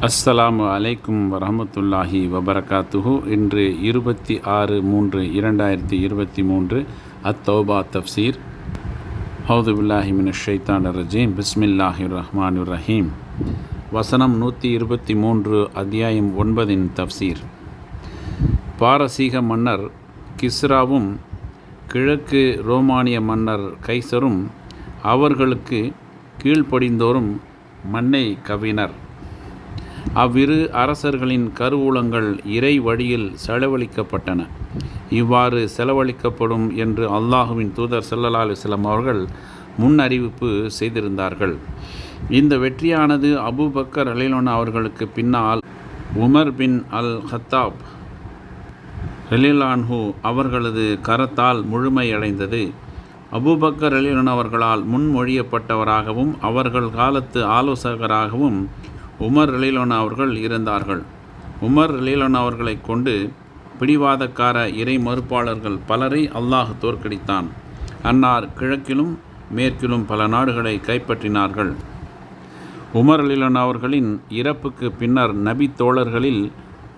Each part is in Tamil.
அஸ்ஸலாமு அலைக்கும் வரஹ்மத்துல்லாஹி வபரகாத்துஹு. இன்று 26/3/2023 அத்தௌபா தஃப்சீர். அவுது பில்லாஹி மினஷ் ஷைத்தானிர் ரஜீம். பிஸ்மில்லாஹிர் ரஹ்மானிர் ரஹீம். வசனம் 123, அத்தியாயம் 9 தஃப்சீர். பாரசீக மன்னர் கிஸ்ராவும் கிழக்கு ரோமானிய மன்னர் கைசரும் அவர்களுக்கு கீழ்ப்படிந்தோரும் மண்ணை கவ்வினர். அவ்விரு அரசர்களின் கருவூலங்கள் இறை வழியில் செலவழிக்கப்பட்டன. இவ்வாறு செலவழிக்கப்படும் என்று அல்லாஹுவின் தூதர் ஸல்லல்லாஹு அலைஹி வஸல்லம் அவர்கள் முன் அறிவிப்பு செய்திருந்தார்கள். இந்த வெற்றியானது அபூபக்கர் ரலியல்லாஹு அவர்களுக்கு பின்னால் உமர் பின் அல் ஹத்தாப் ரலியல்லாஹு அவர்களது கரத்தால் முழுமையடைந்தது. அபூபக்கர் ரலியல்லாஹு அவர்களால் முன்மொழியப்பட்டவராகவும் அவர்கள் காலத்து ஆலோசகராகவும் உமர் ரலியல்லாஹு அவர்கள் இருந்தார்கள். உமர் ரலியல்லாஹு அவர்களை கொண்டு பிடிவாதக்கார இறை மறுப்பாளர்கள் பலரை அல்லாஹ் தோற்கடித்தான். அன்னார் கிழக்கிலும் மேற்கிலும் பல நாடுகளை கைப்பற்றினார்கள். உமர் ரலியல்லாஹு அவர்களின் இறப்புக்கு பின்னர் நபி தோழர்களில்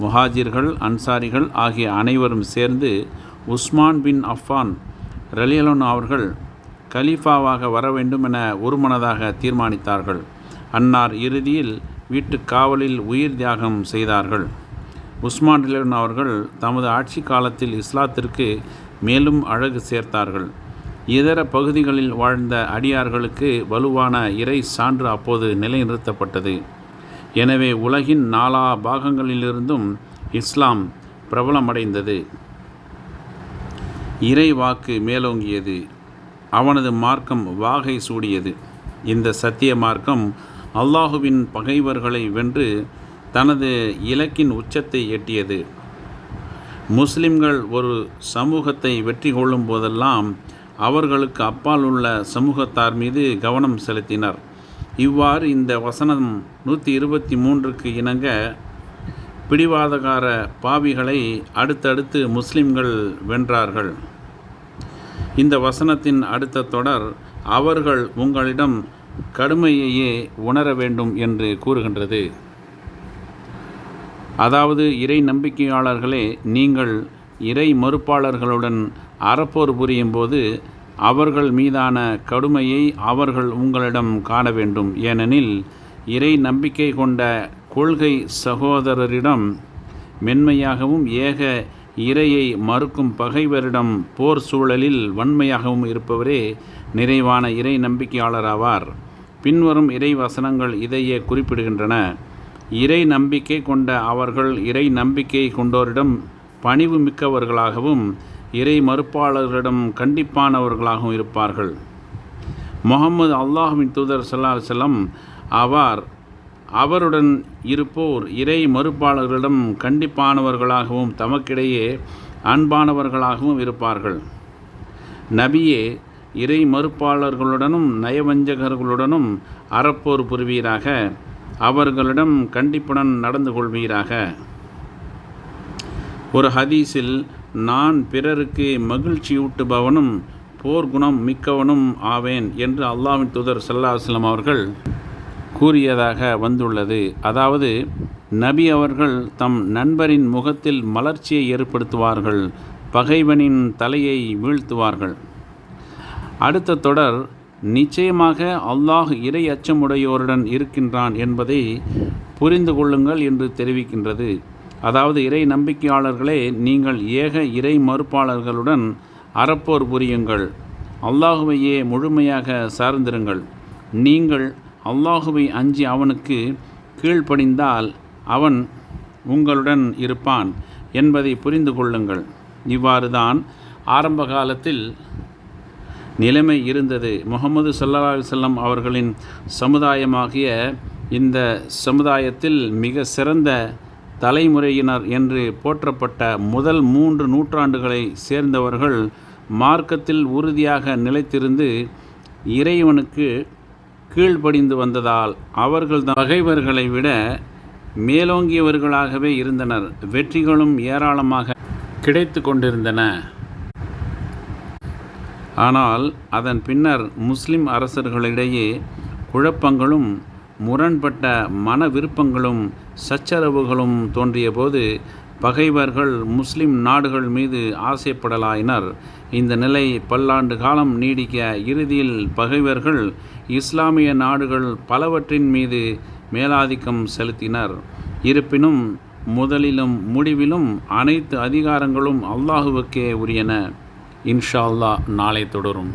முஹாஜிர்கள், அன்சாரிகள் ஆகிய அனைவரும் சேர்ந்து உஸ்மான் பின் அஃபான் ரலியல்லாஹு அவர்கள் கலீஃபாவாக வர வேண்டும் என ஒருமனதாக தீர்மானித்தார்கள். அன்னார் இறுதியில் வீட்டு காவலில் உயிர் தியாகம் செய்தார்கள். உஸ்மான் ரலியல்லாஹு அவர்கள் தமது ஆட்சி காலத்தில் இஸ்லாத்திற்கு மேலும் அழகு சேர்த்தார்கள். இதர பகுதிகளில் வாழ்ந்த அடியார்களுக்கு வலுவான இறை சான்று அப்போது நிலைநிறுத்தப்பட்டது. எனவே உலகின் நாலா பாகங்களிலிருந்தும் இஸ்லாம் பிரபலமடைந்தது. இறை வாக்கு மேலோங்கியது. அவனது மார்க்கம் வாகை சூடியது. இந்த சத்திய மார்க்கம் அல்லாஹுவின் பகைவர்களை வென்று தனது இலக்கின் உச்சத்தை எட்டியது. முஸ்லிம்கள் ஒரு சமூகத்தை வெற்றி கொள்ளும் போதெல்லாம் அவர்களுக்கு அப்பால் உள்ள சமூகத்தார் மீது கவனம் செலுத்தினர். இவ்வாறு இந்த வசனம் 123க்கு இணங்க பிடிவாதகார பாவிகளை அடுத்தடுத்து முஸ்லிம்கள் வென்றார்கள். இந்த வசனத்தின் அடுத்த தொடர் அவர்கள் உங்களிடம் கடுமையையே உணர வேண்டும் என்று கூறுகின்றது. அதாவது இறை நம்பிக்கையாளர்களே, நீங்கள் இறை மறுப்பாளர்களுடன் அறப்போர் புரியும் போது அவர்கள் மீதான கடுமையை அவர்கள் உங்களிடம் காண வேண்டும். ஏனெனில் இறை நம்பிக்கை கொண்ட கொள்கை சகோதரரிடம் மென்மையாகவும் ஏக இறையை மறுக்கும் பகைவரிடம் போர் சூழலில் வன்மையாகவும் இருப்பவரே நிறைவான இறை நம்பிக்கையாளராவார். பின்வரும் இறை வசனங்கள் இதையே குறிப்பிடுகின்றன. இறை நம்பிக்கை கொண்ட அவர்கள் இறை நம்பிக்கை கொண்டோரிடம் பணிவு மிக்கவர்களாகவும் இறை மறுப்பாளர்களிடம் கண்டிப்பானவர்களாகவும் இருப்பார்கள். முஹம்மது அல்லாஹ்வின் தூதர் ஸல்லல்லாஹு அலைஹி வஸல்லம் ஆவார். அவருடன் இருப்போர் இறை மறுப்பாளர்களிடம் கண்டிப்பானவர்களாகவும் தமக்கிடையே அன்பானவர்களாகவும் இருப்பார்கள். நபியே, இறை மறுப்பாளர்களுடனும் நயவஞ்சகர்களுடனும் அறப்போர் புரிவீராக. அவர்களிடம் கண்டிப்புடன் நடந்து கொள்வீராக. ஒரு ஹதீஸில், நான் பிறருக்கு மகிழ்ச்சியூட்டுபவனும் போர்க்குணம் மிக்கவனும் ஆவேன் என்று அல்லாஹ்வின் தூதர் ஸல்லல்லாஹு அலைஹி வஸல்லம் அவர்கள் கூறியதாக வந்துள்ளது. அதாவது நபி அவர்கள் தம் நண்பரின் முகத்தில் மலர்ச்சியை ஏற்படுத்துவார்கள், பகைவனின் தலையை வீழ்த்துவார்கள். அடுத்த தொடர் நிச்சயமாக அல்லாஹ் இறை அச்சமுடையோருடன் இருக்கின்றான் என்பதை புரிந்து கொள்ளுங்கள் என்று தெரிவிக்கின்றது. அதாவது இறை நம்பிக்கையாளர்களே, நீங்கள் ஏக இறை மறுப்பாளர்களுடன் அறப்போர் புரியுங்கள். அல்லாஹுவையே முழுமையாக சார்ந்திருங்கள். நீங்கள் அல்லாஹுவை அஞ்சி அவனுக்கு கீழ்ப்படிந்தால் அவன் உங்களுடன் இருப்பான் என்பதை புரிந்து கொள்ளுங்கள். இவ்வாறு தான் ஆரம்ப காலத்தில் நிலைமை இருந்தது. முஹம்மது ஸல்லல்லாஹு அலைஹி வஸல்லம் அவர்களின் சமுதாயமாகிய இந்த சமுதாயத்தில் மிக சிறந்த தலைமுறையினர் என்று போற்றப்பட்ட முதல் 3 நூற்றாண்டுகளை சேர்ந்தவர்கள் மார்க்கத்தில் உறுதியாக நிலைத்திருந்து இறைவனுக்கு கீழ்ப்படிந்து வந்ததால் அவர்கள் பகைவர்களை விட மேலோங்கியவர்களாகவே இருந்தனர். வெற்றிகளும் ஏராளமாக கிடைத்து கொண்டிருந்தன. ஆனால் அதன் பின்னர் முஸ்லிம் அரசர்களிடையே குழப்பங்களும் முரண்பட்ட மன விருப்பங்களும் சச்சரவுகளும் தோன்றியபோது பகைவர்கள் முஸ்லிம் நாடுகள் மீது ஆசைப்படலாயினர். இந்த நிலை பல்லாண்டு காலம் நீடிக்க இறுதியில் பகைவர்கள் இஸ்லாமிய நாடுகள் பலவற்றின் மீது மேலாதிக்கம் செலுத்தினர். இருப்பினும் முதலிலும் முடிவிலும் அனைத்து அதிகாரங்களும் அல்லாஹுவுக்கே உரியன. இன்ஷா அல்லாஹ் நாளை தொடரும்.